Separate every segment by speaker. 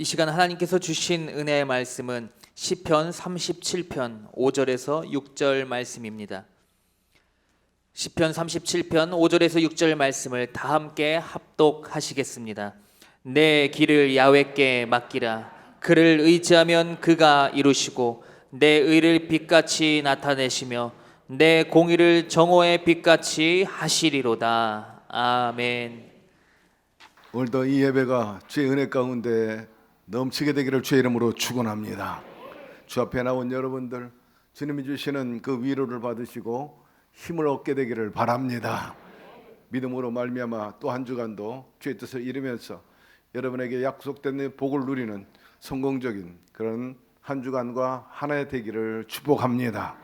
Speaker 1: 이 시간 하나님께서 주신 은혜의 말씀은 시편 37편 5절에서 6절 말씀입니다. 시편 37편 5절에서 6절 말씀을 다 함께 합독하시겠습니다. 내 길을 야훼께 맡기라. 그를 의지하면 그가 이루시고 내 의를 빛같이 나타내시며 내 공의를 정오의 빛같이 하시리로다. 아멘.
Speaker 2: 오늘도 이 예배가 주의 은혜 가운데 넘치게 되기를 주의 이름으로 축원합니다. 주 앞에 나온 여러분들, 주님이 주시는 그 위로를 받으시고 힘을 얻게 되기를 바랍니다. 믿음으로 말미암아 또 한 주간도 주의 뜻을 이루면서 여러분에게 약속된 복을 누리는 성공적인 그런 한 주간과 하나의 되기를 축복합니다.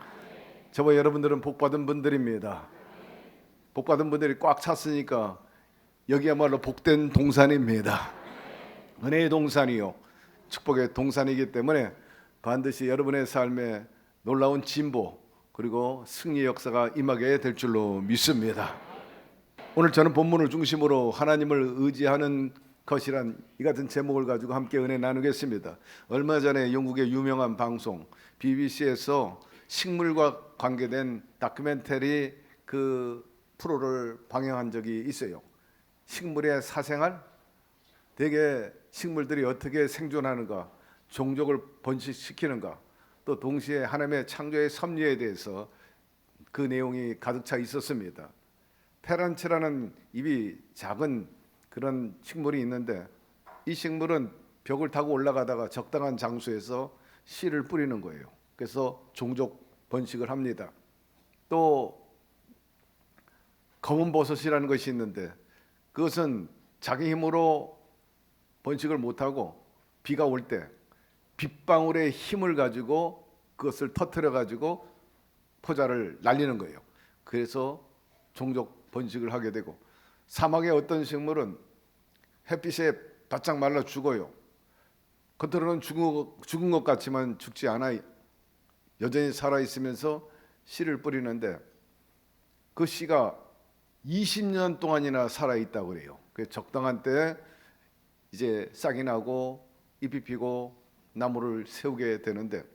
Speaker 2: 저와 여러분들은 복받은 분들입니다. 복받은 분들이 꽉 찼으니까 여기야말로 복된 동산입니다. 은혜의 동산이요, 축복의 동산이기 때문에 반드시 여러분의 삶에 놀라운 진보 그리고 승리의 역사가 임하게 될 줄로 믿습니다. 오늘 저는 본문을 중심으로 하나님을 의지하는 것이란 이 같은 제목을 가지고 함께 은혜 나누겠습니다. 얼마 전에 영국의 유명한 방송 BBC에서 식물과 관계된 다큐멘터리 그 프로를 방영한 적이 있어요. 식물의 사생활, 대개 식물들이 어떻게 생존하는가, 종족을 번식시키는가, 또 동시에 하나님의 창조의 섭리에 대해서 그 내용이 가득 차 있었습니다. 페란체라는 입이 작은 그런 식물이 있는데 이 식물은 벽을 타고 올라가다가 적당한 장소에서 씨를 뿌리는 거예요. 그래서 종족 번식을 합니다. 또 검은 버섯이라는 것이 있는데 그것은 자기 힘으로 번식을 못하고 비가 올 때 빗방울의 힘을 가지고 그것을 터뜨려 가지고 포자를 날리는 거예요. 그래서 종족 번식을 하게 되고, 사막의 어떤 식물은 햇빛에 바짝 말라 죽어요. 겉으로는 죽은 것 같지만 죽지 않아 여전히 살아 있으면서 씨를 뿌리는데 그 씨가 20년 동안이나 살아 있다고 그래요. 그 적당한 때에 이제 싹이 나고 잎이 피고 나무를 세우게 되는데,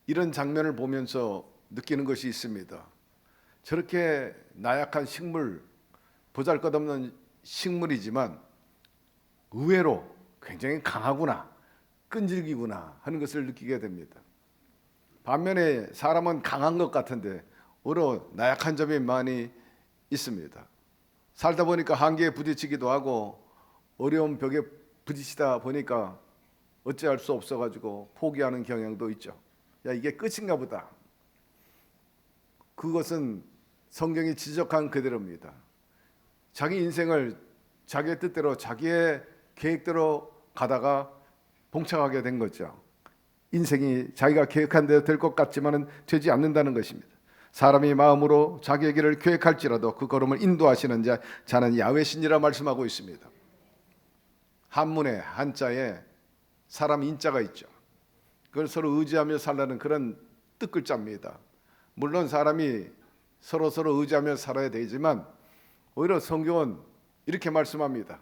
Speaker 2: 이런 장면을 보면서 느끼는 것이 있습니다. 저렇게 나약한 식물, 보잘것없는 식물이지만 의외로 굉장히 강하구나, 끈질기구나 하는 것을 느끼게 됩니다. 반면에 사람은 강한 것 같은데 오히려 나약한 점이 많이 있습니다. 살다 보니까 한계에 부딪히기도 하고 어려운 벽에 부딪히다 보니까 어찌할 수 없어가지고 포기하는 경향도 있죠. 야, 이게 끝인가 보다. 그것은 성경이 지적한 그대로입니다. 자기 인생을 자기의 뜻대로 자기의 계획대로 가다가 봉착하게 된 거죠. 인생이 자기가 계획한 대로 될 것 같지만은 되지 않는다는 것입니다. 사람이 마음으로 자기의 길을 계획할지라도 그 걸음을 인도하시는 자는 야훼신이라 말씀하고 있습니다. 한문에 한자에 사람 인자가 있죠. 그걸 서로 의지하며 살라는 그런 뜻글자입니다. 물론 사람이 서로 의지하며 살아야 되지만 오히려 성경은 이렇게 말씀합니다.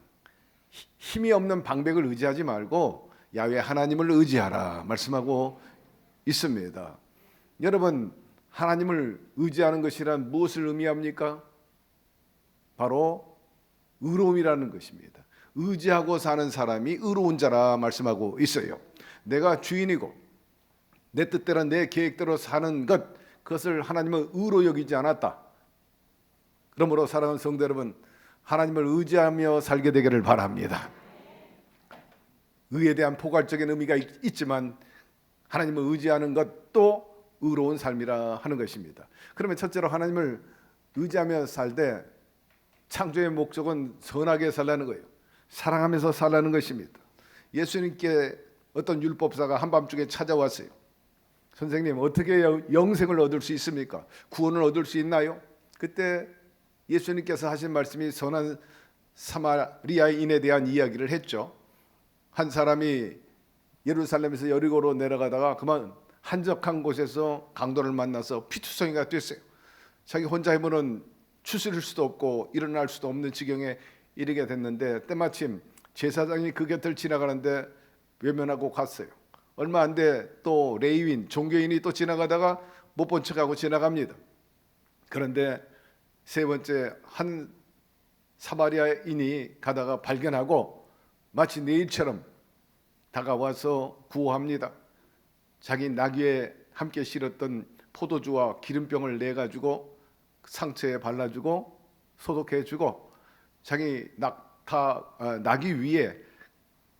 Speaker 2: 힘이 없는 방백을 의지하지 말고 야훼 하나님을 의지하라 말씀하고 있습니다. 여러분, 하나님을 의지하는 것이란 무엇을 의미합니까? 바로 의로움이라는 것입니다. 의지하고 사는 사람이 의로운 자라 말씀하고 있어요. 내가 주인이고 내 뜻대로 내 계획대로 사는 것, 그것을 하나님은 의로 여기지 않았다. 그러므로 사랑하는 성도 여러분, 하나님을 의지하며 살게 되기를 바랍니다. 의에 대한 포괄적인 의미가 있지만 하나님을 의지하는 것도 의로운 삶이라 하는 것입니다. 그러면 첫째로 하나님을 의지하며 살 때 창조의 목적은 선하게 살라는 거예요. 사랑하면서 살라는 것입니다. 예수님께 어떤 율법사가 한밤중에 찾아왔어요. 선생님, 어떻게 영생을 얻을 수 있습니까? 구원을 얻을 수 있나요? 그때 예수님께서 하신 말씀이 선한 사마리아인에 대한 이야기를 했죠. 한 사람이 예루살렘에서 여리고로 내려가다가 그만 한적한 곳에서 강도를 만나서 피투성이가 됐어요. 자기 혼자 힘으로는 추스릴 수도 없고 일어날 수도 없는 지경에 이르게 됐는데 때마침 제사장이 그 곁을 지나가는데 외면하고 갔어요. 얼마 안 돼 또 레위인 종교인이 또 지나가다가 못 본 척하고 지나갑니다. 그런데 세 번째 한 사마리아인이 가다가 발견하고 마치 내일처럼 다가와서 구호합니다. 자기 나귀에 함께 실었던 포도주와 기름병을 내가지고 상처에 발라주고 소독해주고 자기 나귀 위에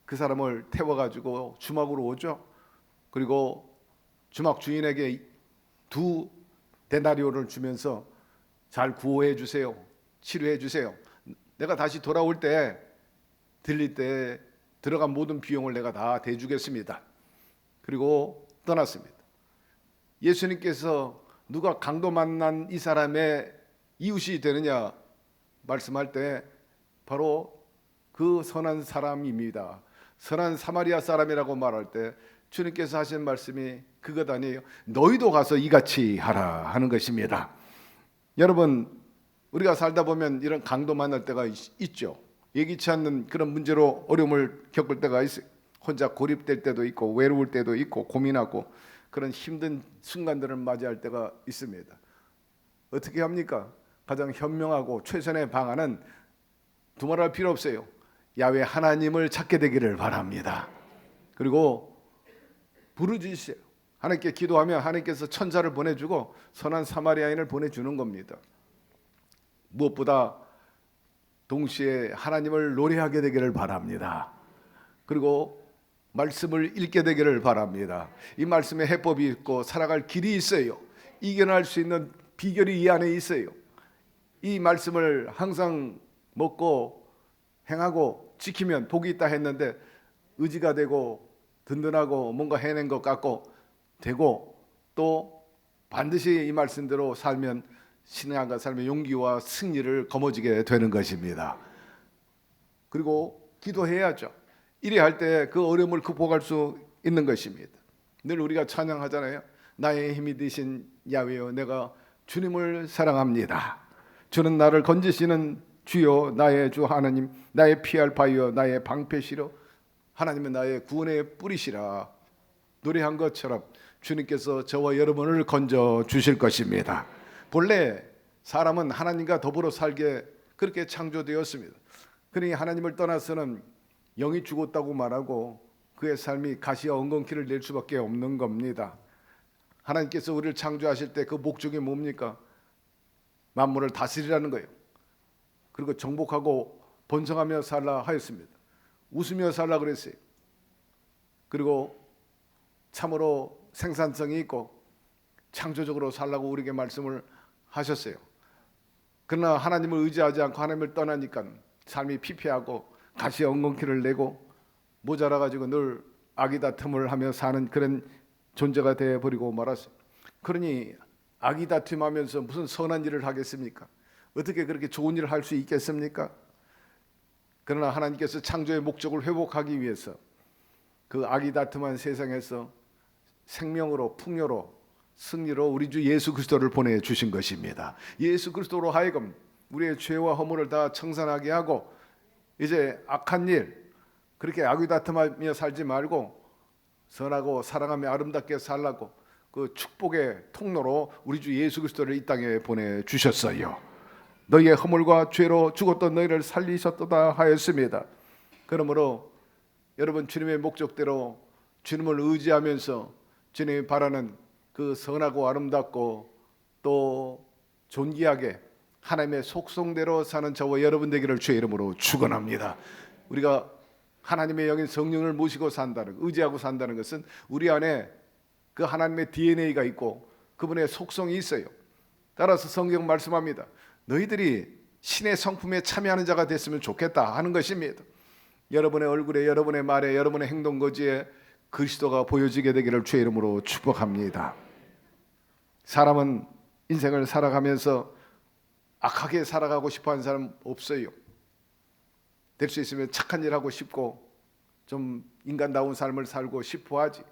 Speaker 2: 그 사람을 태워가지고 주막으로 오죠. 그리고 주막 주인에게 2데나리온을 주면서 잘 구호해 주세요. 치료해 주세요. 내가 다시 돌아올 때 들릴 때 들어간 모든 비용을 내가 다 대주겠습니다. 그리고 떠났습니다. 예수님께서 누가 강도 만난 이 사람의 이웃이 되느냐 말씀할 때 바로 그 선한 사람입니다. 선한 사마리아 사람이라고 말할 때 주님께서 하신 말씀이 그것 아니에요. 너희도 가서 이같이 하라 하는 것입니다. 여러분, 우리가 살다 보면 이런 강도 만날 때가 있죠. 예기치 않는 그런 문제로 어려움을 겪을 때가 있어요. 혼자 고립될 때도 있고 외로울 때도 있고 고민하고 그런 힘든 순간들을 맞이할 때가 있습니다. 어떻게 합니까? 가장 현명하고 최선의 방안은 두말할 필요 없어요. 야훼 하나님을 찾게 되기를 바랍니다. 그리고 부르짖으세요. 하나님께 기도하면 하나님께서 천사를 보내주고 선한 사마리아인을 보내주는 겁니다. 무엇보다 동시에 하나님을 노래하게 되기를 바랍니다. 그리고 말씀을 읽게 되기를 바랍니다. 이 말씀에 해법이 있고 살아갈 길이 있어요. 이겨낼 수 있는 비결이 이 안에 있어요. 이 말씀을 항상 먹고 행하고 지키면 복이 있다 했는데 의지가 되고 든든하고 뭔가 해낸 것 같고 되고 또 반드시 이 말씀대로 살면 신앙과 삶의 용기와 승리를 거머쥐게 되는 것입니다. 그리고 기도해야죠. 이래 할 때 그 어려움을 극복할 수 있는 것입니다. 늘 우리가 찬양하잖아요. 나의 힘이 되신 야훼여 내가 주님을 사랑합니다. 주는 나를 건지시는 주여 나의 주 하나님 나의 피할 바위여 나의 방패시려 하나님은 나의 구원의 뿌리시라 노래한 것처럼 주님께서 저와 여러분을 건져 주실 것입니다. 본래 사람은 하나님과 더불어 살게 그렇게 창조되었습니다. 그러니 하나님을 떠나서는 영이 죽었다고 말하고 그의 삶이 가시와 엉겅퀴를 낼 수밖에 없는 겁니다. 하나님께서 우리를 창조하실 때 그 목적이 뭡니까? 만물을 다스리라는 거예요. 그리고 정복하고 번성하며 살라 하였습니다. 웃으며 살라 그랬어요. 그리고 참으로 생산성이 있고 창조적으로 살라고 우리에게 말씀을 하셨어요. 그러나 하나님을 의지하지 않고 하나님을 떠나니까 삶이 피폐하고 가시에 엉겅퀴를 내고 모자라가지고 늘 아기다툼을 하며 사는 그런 존재가 되어버리고 말았어요. 그러니 아기다툼하면서 무슨 선한 일을 하겠습니까? 어떻게 그렇게 좋은 일을 할 수 있겠습니까? 그러나 하나님께서 창조의 목적을 회복하기 위해서 그 아기다툼한 세상에서 생명으로 풍요로 승리로 우리 주 예수 그리스도를 보내주신 것입니다. 예수 그리스도로 하여금 우리의 죄와 허물을 다 청산하게 하고 이제 악한 일 그렇게 아기다툼하며 살지 말고 선하고 사랑하며 아름답게 살라고 그 축복의 통로로 우리 주 예수 그리스도를 이 땅에 보내주셨어요. 너희의 허물과 죄로 죽었던 너희를 살리셨도다 하였습니다. 그러므로 여러분 주님의 목적대로 주님을 의지하면서 주님이 바라는 그 선하고 아름답고 또 존귀하게 하나님의 속성대로 사는 저와 여러분 되기를 주의 이름으로 축원합니다. 우리가 하나님의 영인 성령을 모시고 산다는 의지하고 산다는 것은 우리 안에 그 하나님의 DNA가 있고 그분의 속성이 있어요. 따라서 성경 말씀합니다. 너희들이 신의 성품에 참여하는 자가 됐으면 좋겠다 하는 것입니다. 여러분의 얼굴에 여러분의 말에 여러분의 행동 거지에 그리스도가 보여지게 되기를 주의 이름으로 축복합니다. 사람은 인생을 살아가면서 악하게 살아가고 싶어하는 사람 없어요. 될 수 있으면 착한 일 하고 싶고 좀 인간다운 삶을 살고 싶어하지.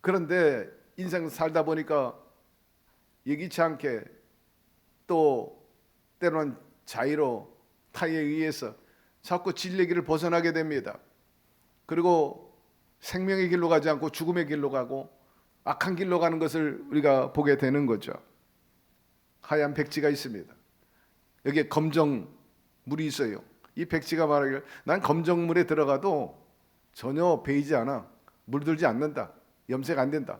Speaker 2: 그런데 인생 살다 보니까 예기치 않게 또 때로는 자의로 타의에 의해서 자꾸 진리의 길을 벗어나게 됩니다. 그리고 생명의 길로 가지 않고 죽음의 길로 가고 악한 길로 가는 것을 우리가 보게 되는 거죠. 하얀 백지가 있습니다. 여기에 검정물이 있어요. 이 백지가 말하기를 난 검정물에 들어가도 전혀 베이지 않아. 물들지 않는다. 염색 안 된다.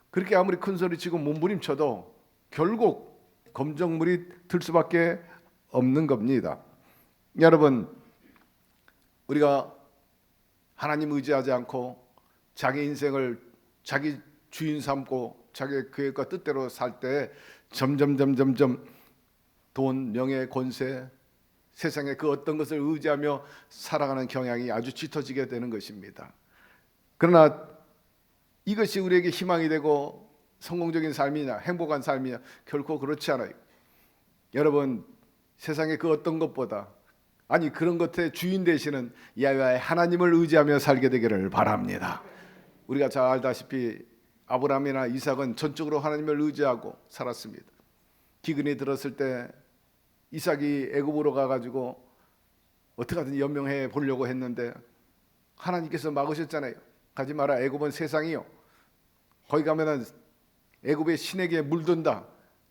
Speaker 2: 그렇게 아무리 큰 소리 치고 몸부림쳐도 결국 검정물이 들 수밖에 없는 겁니다. 여러분, 우리가 하나님 의지하지 않고 자기 인생을 자기 주인 삼고 자기 계획과 뜻대로 살 때 점점 돈, 명예, 권세, 세상의 그 어떤 것을 의지하며 살아가는 경향이 아주 짙어지게 되는 것입니다. 그러나 이것이 우리에게 희망이 되고 성공적인 삶이냐 행복한 삶이냐 결코 그렇지 않아요. 여러분, 세상의 그 어떤 것보다 아니 그런 것의 주인 되시는 야훼 하나님을 의지하며 살게 되기를 바랍니다. 우리가 잘 알다시피 아브라함이나 이삭은 전적으로 하나님을 의지하고 살았습니다. 기근이 들었을 때 이삭이 애굽으로 가가지고 어떻게든 연명해 보려고 했는데 하나님께서 막으셨잖아요. 가지 마라. 애굽은 세상이요. 거기 가면은 애굽의 신에게 물든다.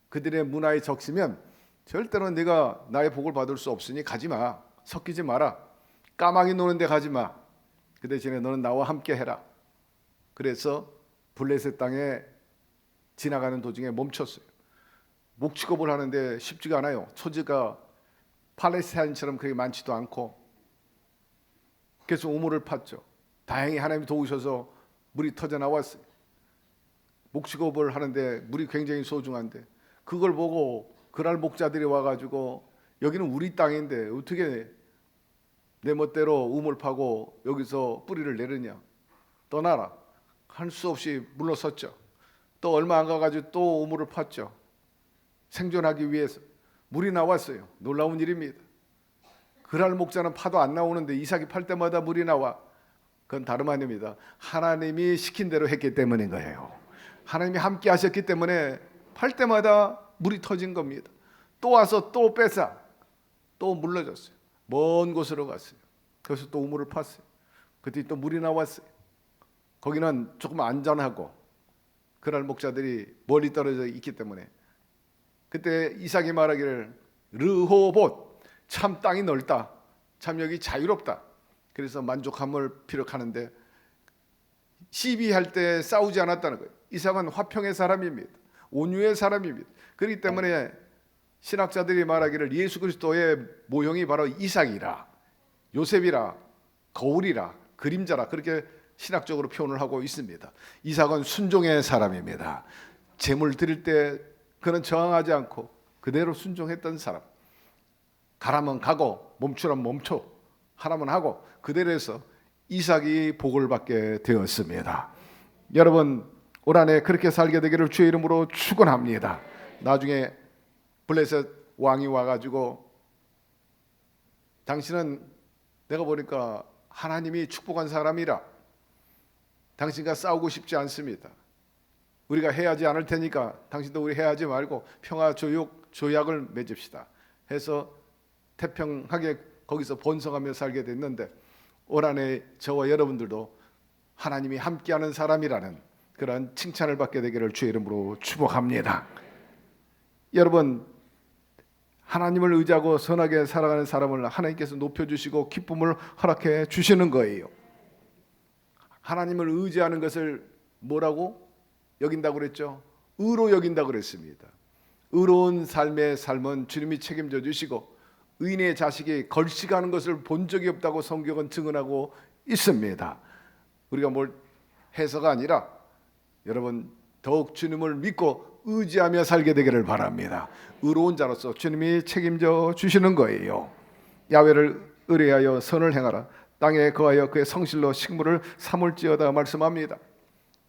Speaker 2: 그들의 문화에 적시면 절대로 네가 나의 복을 받을 수 없으니 가지 마. 섞이지 마라. 까마귀 노는 데 가지 마. 그 대신에 너는 나와 함께 해라. 그래서 블레셋 땅에 지나가는 도중에 멈췄어요. 목축업을 하는데 쉽지가 않아요. 토지가 팔레스타인처럼 그렇게 많지도 않고 그래서 우물을 팠죠. 다행히 하나님이 도우셔서 물이 터져 나왔어요. 목축업을 하는데 물이 굉장히 소중한데 그걸 보고 그날 목자들이 와가지고 여기는 우리 땅인데 어떻게 내 멋대로 우물 파고 여기서 뿌리를 내느냐. 떠나라. 할 수 없이 물러섰죠. 또 얼마 안 가가지고 또 우물을 팠죠. 생존하기 위해서. 물이 나왔어요. 놀라운 일입니다. 그날 목자는 파도 안 나오는데 이삭이 팔 때마다 물이 나와. 그건 다름 아닙니다. 하나님이 시킨 대로 했기 때문인 거예요. 하나님이 함께 하셨기 때문에 팔 때마다 물이 터진 겁니다. 또 와서 또 뺏어 또 물러졌어요. 먼 곳으로 갔어요. 그래서 또 우물을 팠어요. 그때 또 물이 나왔어요. 거기는 조금 안전하고 그날 목자들이 멀리 떨어져 있기 때문에 그때 이삭이 말하기를 르호봇 참 땅이 넓다. 참 여기 자유롭다. 그래서 만족함을 피력하는데 시비할 때 싸우지 않았다는 거예요. 이삭은 화평의 사람입니다. 온유의 사람입니다. 그렇기 때문에 신학자들이 말하기를 예수 그리스도의 모형이 바로 이삭이라 요셉이라 거울이라 그림자라 그렇게 신학적으로 표현을 하고 있습니다. 이삭은 순종의 사람입니다. 제물 드릴 때 그는 저항하지 않고 그대로 순종했던 사람. 가라면 가고 멈추라면 멈춰 하라면 하고 그대로 해서 이삭이 복을 받게 되었습니다. 여러분 올 한해 그렇게 살게 되기를 주의 이름으로 축원합니다. 나중에 블레셋 왕이 와가지고 당신은 내가 보니까 하나님이 축복한 사람이라 당신과 싸우고 싶지 않습니다. 우리가 해하지 않을 테니까 당신도 우리 해하지 말고 평화 조약을 맺읍시다 해서 태평하게 거기서 번성하며 살게 됐는데 올 한해 저와 여러분들도 하나님이 함께하는 사람이라는 그런 칭찬을 받게 되기를 주의 이름으로 축복합니다. 여러분 하나님을 의지하고 선하게 살아가는 사람을 하나님께서 높여주시고 기쁨을 허락해 주시는 거예요. 하나님을 의지하는 것을 뭐라고 여긴다고 그랬죠? 의로 여긴다고 그랬습니다. 의로운 삶의 삶은 주님이 책임져 주시고 의인의 자식이 걸식하는 것을 본 적이 없다고 성경은 증언하고 있습니다. 우리가 뭘 해서가 아니라 여러분 더욱 주님을 믿고 의지하며 살게 되기를 바랍니다. 의로운 자로서 주님이 책임져 주시는 거예요. 야훼를 의뢰하여 선을 행하라. 땅에 거하여 그의 성실로 식물을 삼을지어다 말씀합니다.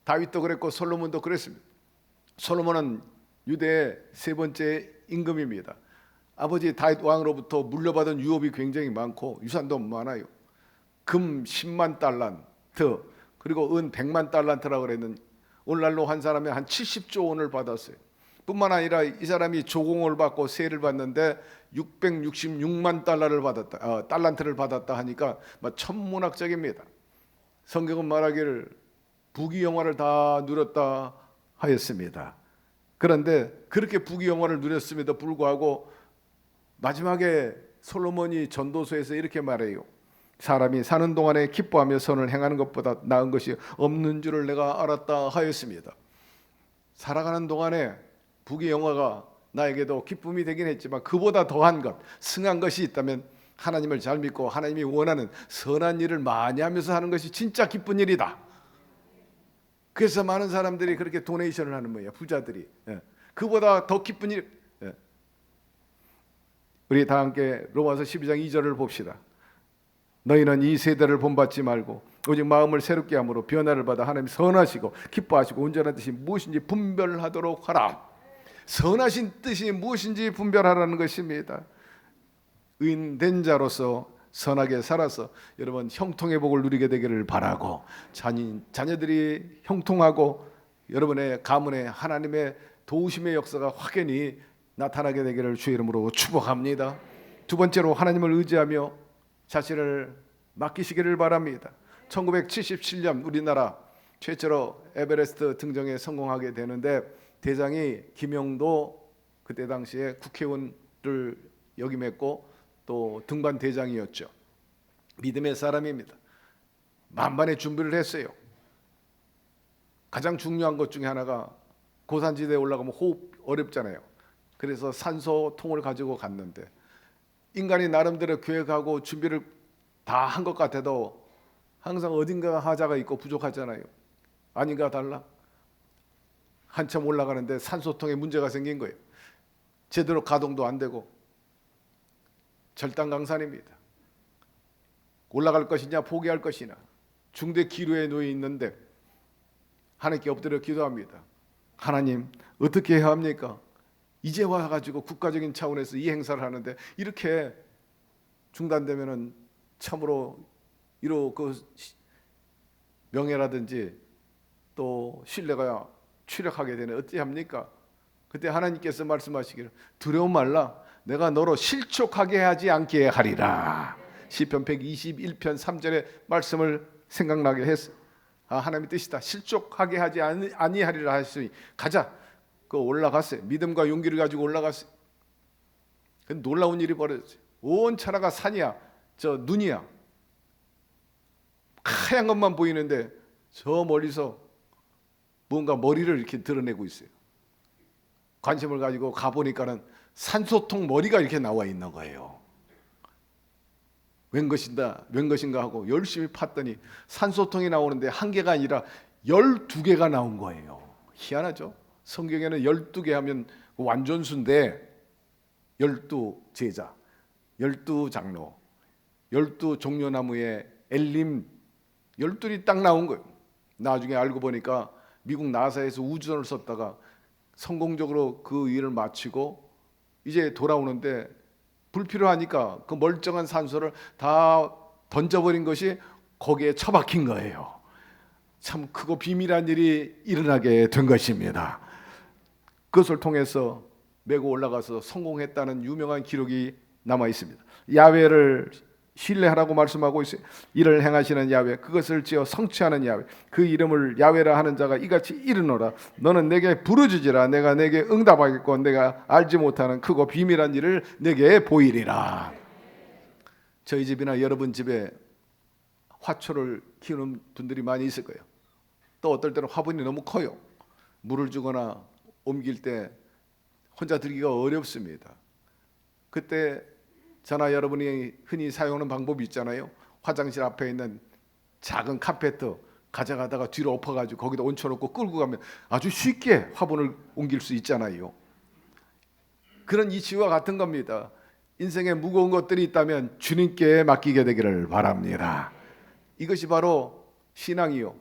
Speaker 2: 다윗도 그랬고 솔로몬도 그랬습니다. 솔로몬은 유대의 세 번째 임금입니다. 아버지 다윗 왕으로부터 물려받은 유업이 굉장히 많고 유산도 많아요. 금 10만 달란트 그리고 은 100만 달란트라고 그랬는데 오늘날로 한 사람이 한 70조 원을 받았어요. 뿐만 아니라 이 사람이 조공을 받고 세를 받는데 666만 달러를 받았다, 달란트를 받았다 하니까 천문학적입니다. 성경은 말하기를 부귀영화를 다 누렸다 하였습니다. 그런데 그렇게 부귀영화를 누렸음에도 불구하고 마지막에 솔로몬이 전도서에서 이렇게 말해요. 사람이 사는 동안에 기뻐하며 선을 행하는 것보다 나은 것이 없는 줄을 내가 알았다 하였습니다. 살아가는 동안에 부귀영화가 나에게도 기쁨이 되긴 했지만 그보다 더한 것, 승한 것이 있다면 하나님을 잘 믿고 하나님이 원하는 선한 일을 많이 하면서 하는 것이 진짜 기쁜 일이다. 그래서 많은 사람들이 그렇게 도네이션을 하는 거예요. 부자들이. 그보다 더 기쁜 일. 우리 다 함께 로마서 12장 2절을 봅시다. 너희는 이 세대를 본받지 말고 오직 마음을 새롭게 함으로 변화를 받아 하나님 선하시고 기뻐하시고 온전한 뜻이 무엇인지 분별하도록 하라. 선하신 뜻이 무엇인지 분별하라는 것입니다. 의인된 자로서 선하게 살아서 여러분 형통의 복을 누리게 되기를 바라고, 자녀들이 형통하고 여러분의 가문에 하나님의 도우심의 역사가 확연히 나타나게 되기를 주의 이름으로 축복합니다. 두 번째로 하나님을 의지하며 자신을 맡기시기를 바랍니다. 1977년 우리나라 최초로 에베레스트 등정에 성공하게 되는데 대장이 김영도 그때 당시에 국회의원을 역임했고 또 등반 대장이었죠. 믿음의 사람입니다. 만반의 준비를 했어요. 가장 중요한 것 중에 하나가 고산지대에 올라가면 호흡 어렵잖아요. 그래서 산소통을 가지고 갔는데 인간이 나름대로 계획하고 준비를 다 한 것 같아도 항상 어딘가 하자가 있고 부족하잖아요. 아닌가 달라? 한참 올라가는데 산소통에 문제가 생긴 거예요. 제대로 가동도 안 되고 절단강산입니다. 올라갈 것이냐 포기할 것이냐 중대 기로에 놓여 있는데 하나님께 엎드려 기도합니다. 하나님 어떻게 해야 합니까? 이제 와가지고 국가적인 차원에서 이 행사를 하는데 이렇게 중단되면은 참으로 이로 그 명예라든지 또 신뢰가 추락하게 되는 어찌 합니까? 그때 하나님께서 말씀하시기를 두려움 말라 내가 너로 실족하게 하지 않게 하리라. 시편 121편 3절의 말씀을 생각나게 했어. 하나님의 뜻이다. 실족하게 하지 아니하리라 하시니 가자. 그 올라갔어요. 믿음과 용기를 가지고 올라갔어요. 놀라운 일이 벌어졌어요. 온 천하가 산이야. 저 눈이야. 하얀 것만 보이는데 저 멀리서 뭔가 머리를 이렇게 드러내고 있어요. 관심을 가지고 가보니까는 산소통 머리가 이렇게 나와 있는 거예요. 웬 것인가 하고 열심히 팠더니 산소통이 나오는데 한 개가 아니라 12개가 나온 거예요. 희한하죠? 성경에는 12개 하면 완전수인데 12제자, 12장로, 12종려나무의 엘림 12이 딱 나온 거예요. 나중에 알고 보니까 미국 나사에서 우주선을 썼다가 성공적으로 그 일을 마치고 이제 돌아오는데 불필요하니까 그 멀쩡한 산소를 다 던져버린 것이 거기에 처박힌 거예요. 참 크고 비밀한 일이 일어나게 된 것입니다. 그것을 통해서 메고 올라가서 성공했다는 유명한 기록이 남아 있습니다. 야훼를 신뢰하라고 말씀하고 있어요. 이를 행하시는 야훼, 그것을 지어 성취하는 야훼, 그 이름을 야훼라 하는 자가 이같이 이르노라. 너는 내게 부르짖으라. 내가 내게 응답하겠고 내가 알지 못하는 크고 비밀한 일을 내게 보이리라. 저희 집이나 여러분 집에 화초를 키우는 분들이 많이 있을 거예요. 또 어떨 때는 화분이 너무 커요. 물을 주거나 옮길 때 혼자 들기가 어렵습니다. 그때 저나 여러분이 흔히 사용하는 방법이 있잖아요. 화장실 앞에 있는 작은 카페트 가져가다가 뒤로 엎어가지고 거기다 얹혀놓고 끌고 가면 아주 쉽게 화분을 옮길 수 있잖아요. 그런 이치와 같은 겁니다. 인생에 무거운 것들이 있다면 주님께 맡기게 되기를 바랍니다. 이것이 바로 신앙이요.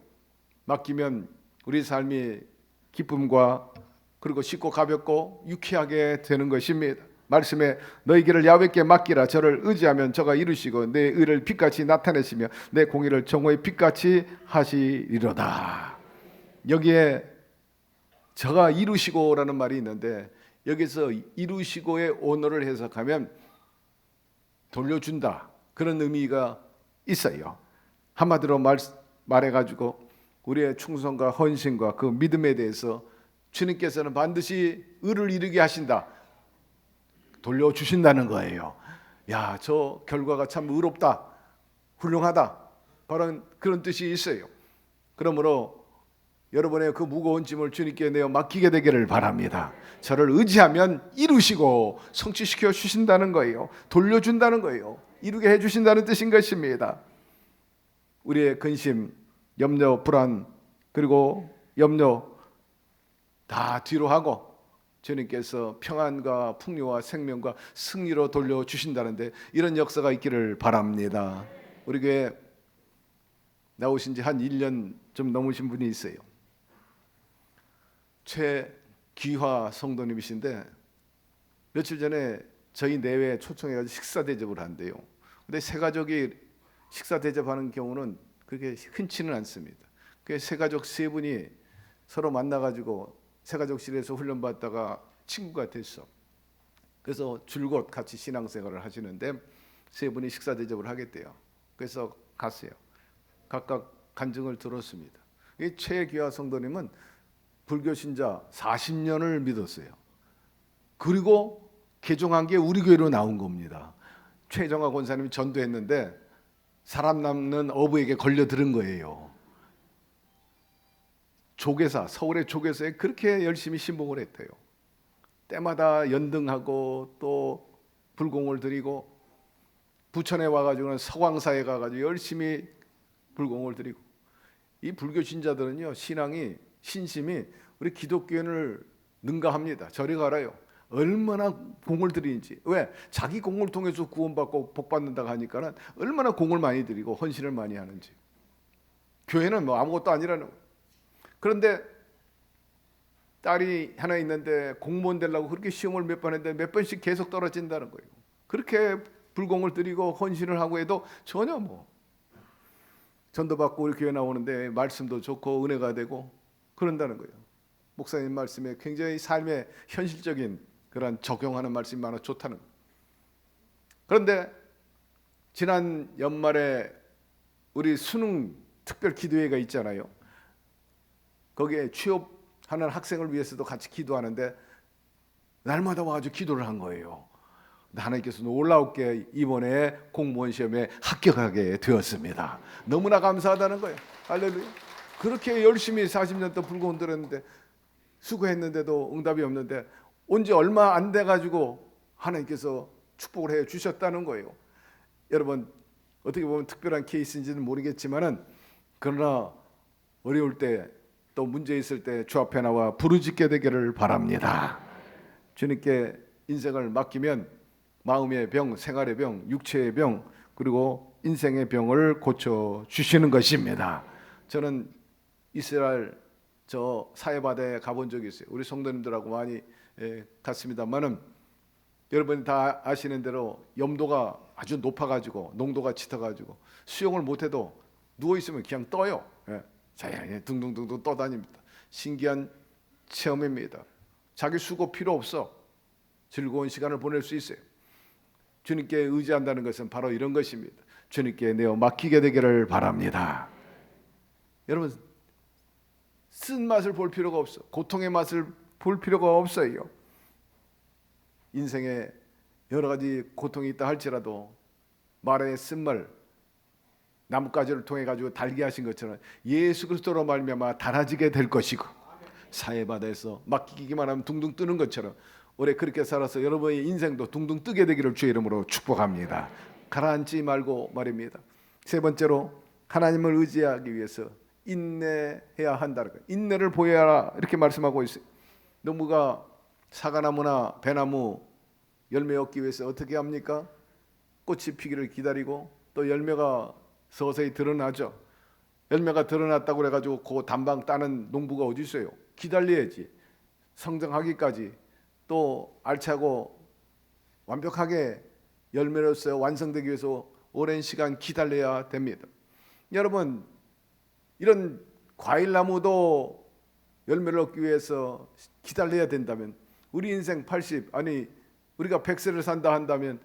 Speaker 2: 맡기면 우리 삶이 기쁨과 그리고 쉽고 가볍고 유쾌하게 되는 것입니다. 말씀에 너희 길을 야훼께 맡기라. 저를 의지하면 저가 이루시고 내 의를 빛같이 나타내시며 내 공의를 정오의 빛같이 하시리로다. 여기에 저가 이루시고라는 말이 있는데 여기서 이루시고의 언어를 해석하면 돌려준다, 그런 의미가 있어요. 한마디로 말해가지고 우리의 충성과 헌신과 그 믿음에 대해서 주님께서는 반드시 의를 이루게 하신다, 돌려주신다는 거예요. 야, 저 결과가 참 의롭다, 훌륭하다, 바로 그런 뜻이 있어요. 그러므로 여러분의 그 무거운 짐을 주님께 내어 맡기게 되기를 바랍니다. 저를 의지하면 이루시고 성취시켜 주신다는 거예요. 돌려준다는 거예요. 이루게 해주신다는 뜻인 것입니다. 우리의 근심, 염려, 불안, 그리고 염려 다 뒤로 하고 주님께서 평안과 풍요와 생명과 승리로 돌려주신다는데, 이런 역사가 있기를 바랍니다. 우리 교회 나오신 지 한 1년 좀 넘으신 분이 있어요. 최귀화 성도님이신데 며칠 전에 저희 내외에 초청해가지고 식사 대접을 한대요. 근데 세 가족이 식사 대접하는 경우는 그렇게 흔치는 않습니다. 그 세 가족 세 분이 서로 만나가지고 세 가족실에서 훈련받다가 친구가 됐어. 그래서 줄곧 같이 신앙생활을 하시는데 세 분이 식사 대접을 하겠대요. 그래서 갔어요. 각각 간증을 들었습니다. 이 최귀화 성도님은 불교 신자 40년을 믿었어요. 그리고 개종한 게 우리 교회로 나온 겁니다. 최정화 권사님이 전도했는데 사람 남는 어부에게 걸려들은 거예요. 조계사, 서울의 조계사에 그렇게 열심히 신봉을 했대요. 때마다 연등하고 또 불공을 드리고, 부천에 와가지고는 서광사에 가가지고 열심히 불공을 드리고. 이 불교 신자들은요, 신심이 우리 기독교인을 능가합니다. 저리 가라요. 얼마나 공을 들이는지. 왜? 자기 공을 통해서 구원받고 복받는다고 하니까는 얼마나 공을 많이 들이고 헌신을 많이 하는지. 교회는 뭐 아무것도 아니라는 거예요. 그런데 딸이 하나 있는데 공무원 되려고 그렇게 시험을 몇 번 했는데 몇 번씩 계속 떨어진다는 거예요. 그렇게 불공을 들이고 헌신을 하고 해도 전혀 전도받고 우리 교회 나오는데 말씀도 좋고 은혜가 되고 그런다는 거예요. 목사님 말씀에 굉장히 삶의 현실적인 그런 적용하는 말씀이 많아 좋다는 거예요. 그런데 지난 연말에 우리 수능 특별 기도회가 있잖아요. 거기에 취업하는 학생을 위해서도 같이 기도하는데 날마다 와가지고 기도를 한 거예요. 하나님께서 놀랍게 이번에 공무원 시험에 합격하게 되었습니다. 너무나 감사하다는 거예요. 할렐루야. 그렇게 열심히 40년 동안 불고 들었는데 수고했는데도 응답이 없는데 온지 얼마 안 돼가지고 하나님께서 축복을 해 주셨다는 거예요. 여러분, 어떻게 보면 특별한 케이스인지는 모르겠지만은, 그러나 어려울 때 또 문제 있을 때 주 앞에 나와 부르짖게 되기를 바랍니다. 주님께 인생을 맡기면 마음의 병, 생활의 병, 육체의 병, 그리고 인생의 병을 고쳐 주시는 것입니다. 저는 이스라엘 저 사해바다에 가본 적이 있어요. 우리 성도님들하고 많이 갔습니다만은, 여러분이 다 아시는 대로 염도가 아주 높아가지고 농도가 짙어가지고 수영을 못해도 누워 있으면 그냥 떠요. 자연히 둥둥둥둥 떠다닙니다. 신기한 체험입니다. 자기 수고 필요 없어. 즐거운 시간을 보낼 수 있어요. 주님께 의지한다는 것은 바로 이런 것입니다. 주님께 내어 맡기게 되기를 바랍니다. 여러분, 쓴 맛을 볼 필요가 없어. 고통의 맛을 볼 필요가 없어요. 인생에 여러 가지 고통이 있다 할지라도 말의 쓴말, 나뭇가지를 통해 가지고 달게 하신 것처럼 예수 그리스도로 말미암아 달아지게 될 것이고, 사해바다에서 맡기기만 하면 둥둥 뜨는 것처럼 올해 그렇게 살아서 여러분의 인생도 둥둥 뜨게 되기를 주의 이름으로 축복합니다. 가라앉지 말고 말입니다. 세 번째로, 하나님을 의지하기 위해서 인내해야 한다는 거예요. 인내를 보여야 하라, 이렇게 말씀하고 있어요. 농부가 사과나무나 배나무 열매 얻기 위해서 어떻게 합니까? 꽃이 피기를 기다리고 또 열매가 서서히 드러나죠. 열매가 드러났다고 그래가지고 그 단방 따는 농부가 어디 있어요? 기다려야지. 성장하기까지 또 알차고 완벽하게 열매로서 완성되기 위해서 오랜 시간 기다려야 됩니다. 여러분, 이런 과일나무도 열매를 얻기 위해서 기다려야 된다면, 우리 인생 80, 아니 우리가 100세를 산다 한다면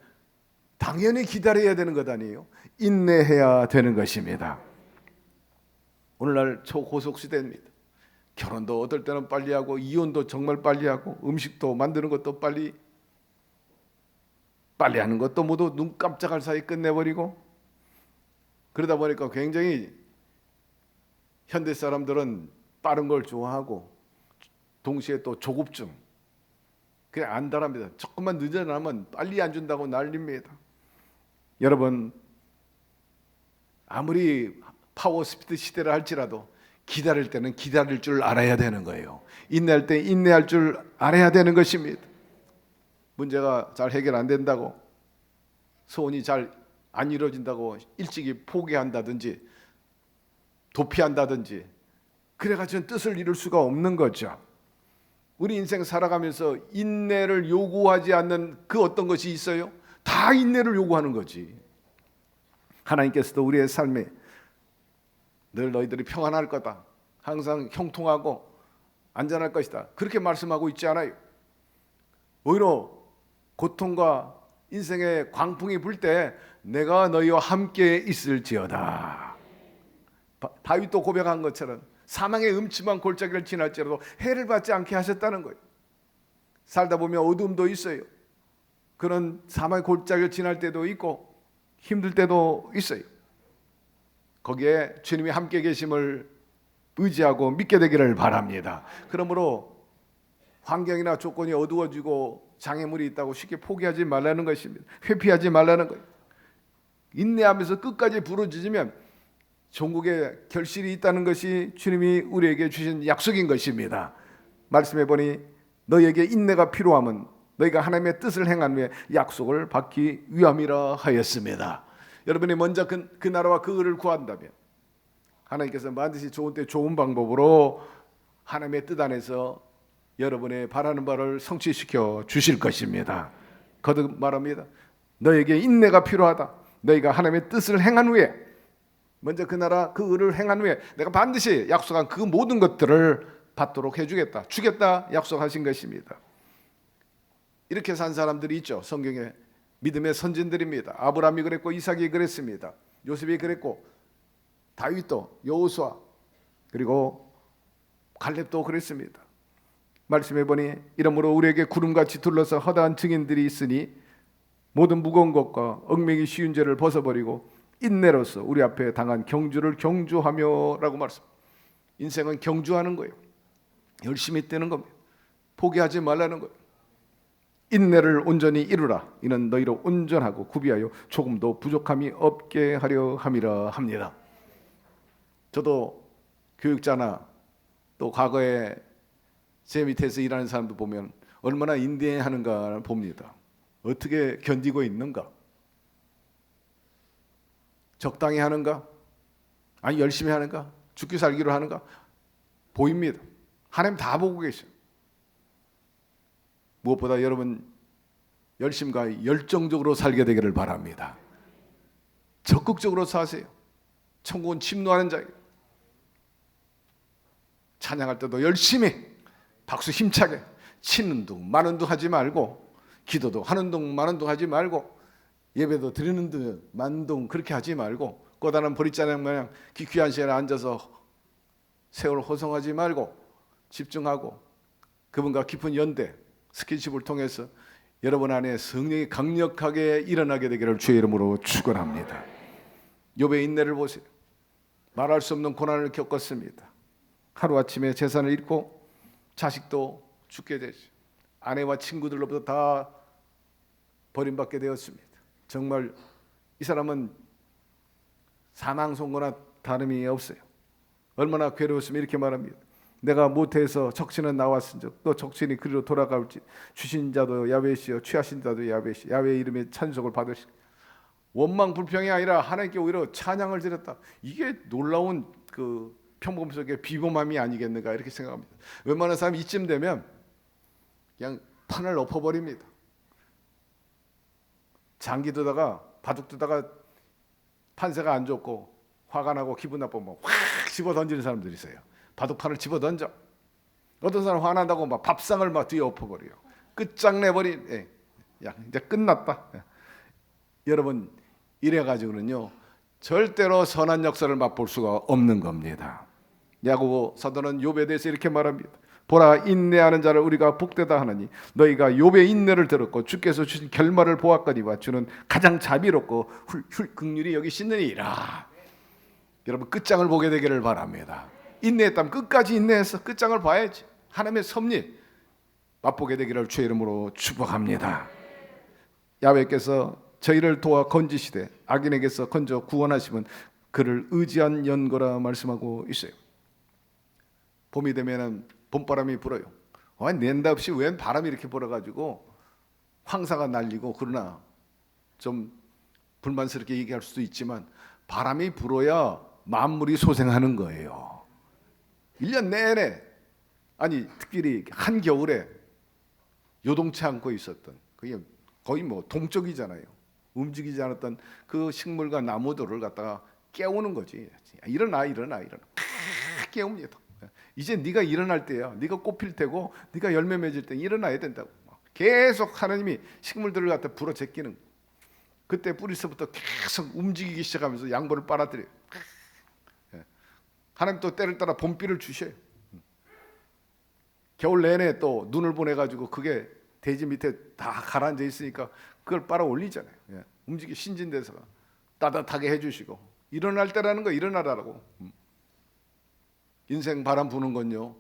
Speaker 2: 당연히 기다려야 되는 것 아니에요? 인내해야 되는 것입니다. 오늘날 초고속 시대입니다. 결혼도 어떨 때는 빨리 하고, 이혼도 정말 빨리 하고, 음식도 만드는 것도 빨리 하는 것도 모두 눈 깜짝할 사이 끝내버리고, 그러다 보니까 굉장히 현대 사람들은 빠른 걸 좋아하고 동시에 또 조급증, 그냥 안달합니다. 조금만 늦어나면 빨리 안 준다고 난립니다. 여러분, 아무리 파워 스피드 시대를 할지라도 기다릴 때는 기다릴 줄 알아야 되는 거예요. 인내할 때 인내할 줄 알아야 되는 것입니다. 문제가 잘 해결 안 된다고, 소원이 잘 안 이루어진다고 일찍이 포기한다든지 도피한다든지 그래가지고 뜻을 이룰 수가 없는 거죠. 우리 인생 살아가면서 인내를 요구하지 않는 그 어떤 것이 있어요? 다 인내를 요구하는 거지. 하나님께서도 우리의 삶에 늘 너희들이 평안할 거다, 항상 형통하고 안전할 것이다, 그렇게 말씀하고 있지 않아요. 오히려 고통과 인생의 광풍이 불 때 내가 너희와 함께 있을지어다. 다윗도 고백한 것처럼 사망의 음침한 골짜기를 지날지라도 해를 받지 않게 하셨다는 거예요. 살다 보면 어둠도 있어요. 그런 사망의 골짜기를 지날 때도 있고 힘들 때도 있어요. 거기에 주님이 함께 계심을 의지하고 믿게 되기를 바랍니다. 그러므로 환경이나 조건이 어두워지고 장애물이 있다고 쉽게 포기하지 말라는 것입니다. 회피하지 말라는 거예요. 인내하면서 끝까지 부르짖으면 종국에 결실이 있다는 것이 주님이 우리에게 주신 약속인 것입니다. 말씀해 보니 너희에게 인내가 필요함은 너희가 하나님의 뜻을 행한 후에 약속을 받기 위함이라 하였습니다. 여러분이 먼저 그 나라와 그 의를 구한다면 하나님께서 반드시 좋은 때 좋은 방법으로 하나님의 뜻 안에서 여러분의 바라는 바를 성취시켜 주실 것입니다. 거듭 말합니다. 너에게 인내가 필요하다. 너희가 하나님의 뜻을 행한 후에, 먼저 그 나라 그 의를 행한 후에 내가 반드시 약속한 그 모든 것들을 받도록 해주겠다, 주겠다 약속하신 것입니다. 이렇게 산 사람들이 있죠. 성경에 믿음의 선진들입니다. 아브라함이 그랬고 이삭이 그랬습니다. 요셉이 그랬고 다윗도, 여호수아, 그리고 갈렙도 그랬습니다. 말씀해 보니 이러므로 우리에게 구름같이 둘러서 허다한 증인들이 있으니 모든 무거운 것과 얽매기 쉬운 죄를 벗어버리고 인내로서 우리 앞에 당한 경주를 경주하며 라고 말씀합니다. 인생은 경주하는 거예요. 열심히 뛰는 겁니다. 포기하지 말라는 거예요. 인내를 온전히 이루라. 이는 너희로 온전하고 구비하여 조금도 부족함이 없게 하려 함이라 합니다. 저도 교육자나 또 과거에 제 밑에서 일하는 사람들 보면 얼마나 인내하는가 봅니다. 어떻게 견디고 있는가? 적당히 하는가? 아니 열심히 하는가? 죽기 살기로 하는가? 보입니다. 하나님 다 보고 계셔요. 무엇보다 여러분 열심과 열정적으로 살게 되기를 바랍니다. 적극적으로 사세요. 천국은 침노하는 자예요. 찬양할 때도 열심히 박수 힘차게, 치는 둥 마는 둥 하지 말고, 기도도 하는 둥 마는 둥 하지 말고, 예배도 드리는 둥 마는 둥 그렇게 하지 말고, 꼬다란 보릿자랑 마냥 귀한 시간에 앉아서 세월 호송하지 말고 집중하고 그분과 깊은 연대 스킨십을 통해서 여러분 안에 성령이 강력하게 일어나게 되기를 주의 이름으로 축원합니다. 욥의 인내를 보세요. 말할 수 없는 고난을 겪었습니다. 하루아침에 재산을 잃고 자식도 죽게 되죠. 아내와 친구들로부터 다 버림받게 되었습니다. 정말 이 사람은 사망 선고나 다름이 없어요. 얼마나 괴로웠으면 이렇게 말합니다. 내가 모태에서 적신은 나왔은즉 또 적신이 그리로 돌아갈지 주신 자도 야훼시요 취하신 자도 야훼시 야훼의 이름에 찬송을 받으시. 원망 불평이 아니라 하나님께 오히려 찬양을 드렸다. 이게 놀라운 그 평범 속의 비범함이 아니겠는가 이렇게 생각합니다. 웬만한 사람이 이쯤 되면 그냥 판을 엎어버립니다. 장기 두다가 바둑 두다가 판세가 안 좋고 화가 나고 기분 나쁘면 확 집어 던지는 사람들이 있어요. 바둑판을 집어 던져. 어떤 사람 화난다고 막 밥상을 막 뒤에 엎어버려요. 끝장내버린, 야 이제 끝났다. 여러분 이래가지고는요 절대로 선한 역사를 맛볼 수가 없는 겁니다. 야고보 사도는 욥에 대해서 이렇게 말합니다. 보라, 인내하는 자를 우리가 복되다 하느니 너희가 욥의 인내를 들었고 주께서 주신 결말을 보았거니와 주는 가장 자비롭고 긍휼히 여기시느니라. 여러분 끝장을 보게 되기를 바랍니다. 인내했다면 끝까지 인내해서 끝장을 봐야지. 하나님의 섭리 맛보게 되기를 주의 이름으로 축복합니다. 야훼께서 저희를 도와 건지시되 악인에게서 건져 구원하시면 그를 의지한 연고라 말씀하고 있어요. 봄이 되면은 봄바람이 불어요. 낸다 없이 웬 바람이 이렇게 불어가지고 황사가 날리고. 그러나 좀 불만스럽게 얘기할 수도 있지만 바람이 불어야 만물이 소생하는 거예요. 1년 내내, 아니 특별히 한겨울에 요동치 않고 있었던, 그게 거의 뭐 동적이잖아요. 움직이지 않았던 그 식물과 나무들을 갖다가 깨우는 거지. 일어나 깨웁니다. 이제 네가 일어날 때야. 네가 꽃필 때고 네가 열매 맺을 때 일어나야 된다고. 계속 하나님이 식물들을 갖다 불어 제끼는. 그때 뿌리서부터 계속 움직이기 시작하면서 양분을 빨아들여요. 하나님 또 때를 따라 봄비를 주셔요. 겨울 내내 또 눈을 보내가지고 그게 대지 밑에 다 가라앉아 있으니까 그걸 빨아 올리잖아요. 움직이 신진대서 따뜻하게 해주시고. 일어날 때라는 거 일어나라고. 인생 바람 부는 건요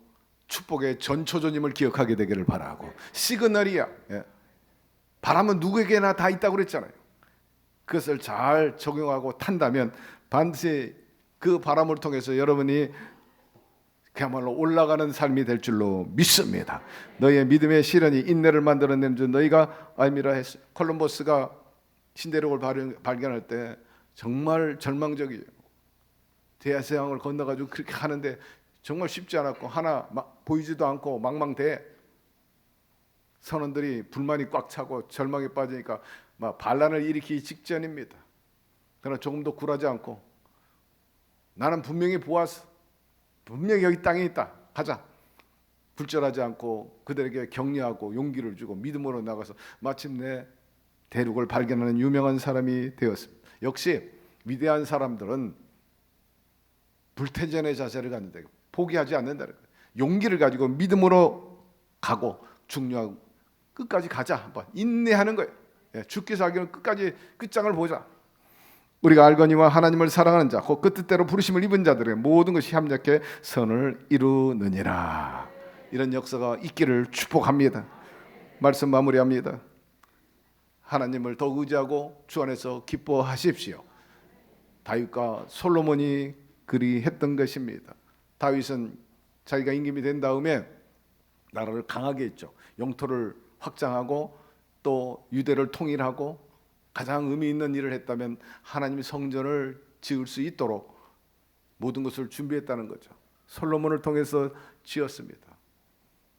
Speaker 2: 축복의 전초전임을 기억하게 되기를 바라고. 시그널이야. 바람은 누구에게나 다 있다고 그랬잖아요. 그것을 잘 적용하고 탄다면 반드시 그 바람을 통해서 여러분이 그야말로 올라가는 삶이 될 줄로 믿습니다. 너희의 믿음의 시련이 인내를 만들어내는 줄 너희가 알미라 했어요. 콜럼버스가 신대륙을 발견할 때 정말 절망적이에요. 대서양을 건너가지고 그렇게 하는데 정말 쉽지 않았고 하나 보이지도 않고 망망대해. 선원들이 불만이 꽉 차고 절망에 빠지니까 막 반란을 일으키기 직전입니다. 그러나 조금도 굴하지 않고 나는 분명히 보았어. 분명히 여기 땅에 있다. 가자. 굴절하지 않고 그들에게 격려하고 용기를 주고 믿음으로 나가서 마침내 대륙을 발견하는 유명한 사람이 되었습니다. 역시 위대한 사람들은 불태전의 자세를 갖는다. 포기하지 않는다. 용기를 가지고 믿음으로 가고 중요하고 끝까지 가자. 한번 인내하는 거예요. 죽기 살기는 끝까지 끝장을 보자. 우리가 알거니와 하나님을 사랑하는 자, 곧 그 뜻대로 부르심을 입은 자들의 모든 것이 합력해 선을 이루느니라. 이런 역사가 있기를 축복합니다. 말씀 마무리합니다. 하나님을 더 의지하고 주 안에서 기뻐하십시오. 다윗과 솔로몬이 그리했던 것입니다. 다윗은 자기가 임금이 된 다음에 나라를 강하게 했죠. 영토를 확장하고 또 유대를 통일하고 가장 의미 있는 일을 했다면 하나님의 성전을 지을 수 있도록 모든 것을 준비했다는 거죠. 솔로몬을 통해서 지었습니다.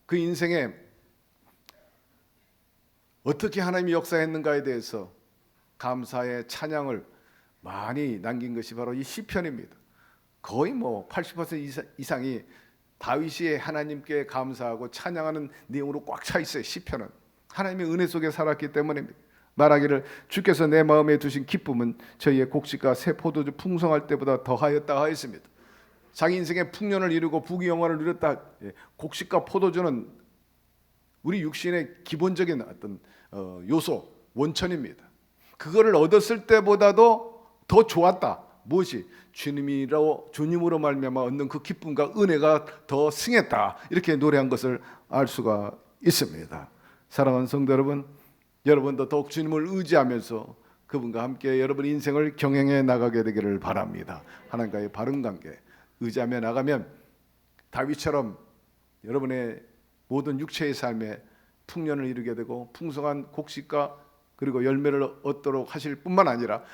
Speaker 2: 그 인생에 어떻게 하나님이 역사했는가에 대해서 감사의 찬양을 많이 남긴 것이 바로 이 시편입니다. 거의 뭐 80% 이상이 다윗이 하나님께 감사하고 찬양하는 내용으로 꽉 차 있어요. 시편은 하나님의 은혜 속에 살았기 때문입니다. 말하기를 주께서 내 마음에 두신 기쁨은 저희의 곡식과 새 포도주 풍성할 때보다 더하였다 하였습니다. 자기 인생의 풍년을 이루고 부귀영화를 누렸다. 곡식과 포도주는 우리 육신의 기본적인 어떤 요소, 원천입니다. 그거를 얻었을 때보다도 더 좋았다. 무엇이? 주님으로 말미암아 얻는 그 기쁨과 은혜가 더 승했다. 이렇게 노래한 것을 알 수가 있습니다. 사랑하는 성도 여러분, 여러분도 더욱 주님을 의지하면서 그분과 함께 여러분 인생을 경영해 나가게 되기를 바랍니다. 하나님과의 바른 관계 의지하며 나가면 다윗처럼 여러분의 모든 육체의 삶에 풍년을 이루게 되고 풍성한 곡식과 그리고 열매를 얻도록 하실 뿐만 아니라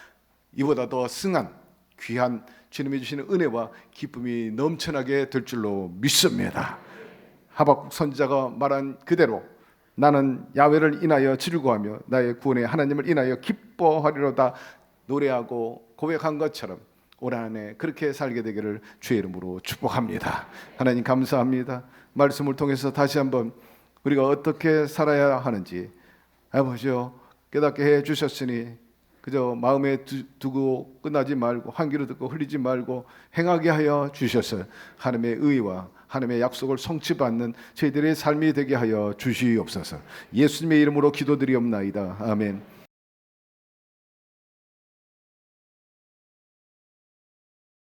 Speaker 2: 이보다 더 승한 귀한 주님이 주시는 은혜와 기쁨이 넘쳐나게 될 줄로 믿습니다. 하박국 선지자가 말한 그대로 나는 야훼를 인하여 즐거워하며 나의 구원의 하나님을 인하여 기뻐하리로다 노래하고 고백한 것처럼 올 한 해 그렇게 살게 되기를 주의 이름으로 축복합니다. 하나님 감사합니다. 말씀을 통해서 다시 한번 우리가 어떻게 살아야 하는지 아버지요 깨닫게 해 주셨으니 그저 마음에 두고 끝나지 말고 한 귀로 듣고 흘리지 말고 행하게 하여 주셔서 하나님의 의와 하나님의 약속을 성취받는 저희들의 삶이 되게 하여 주시옵소서. 예수님의 이름으로 기도드리옵나이다. 아멘.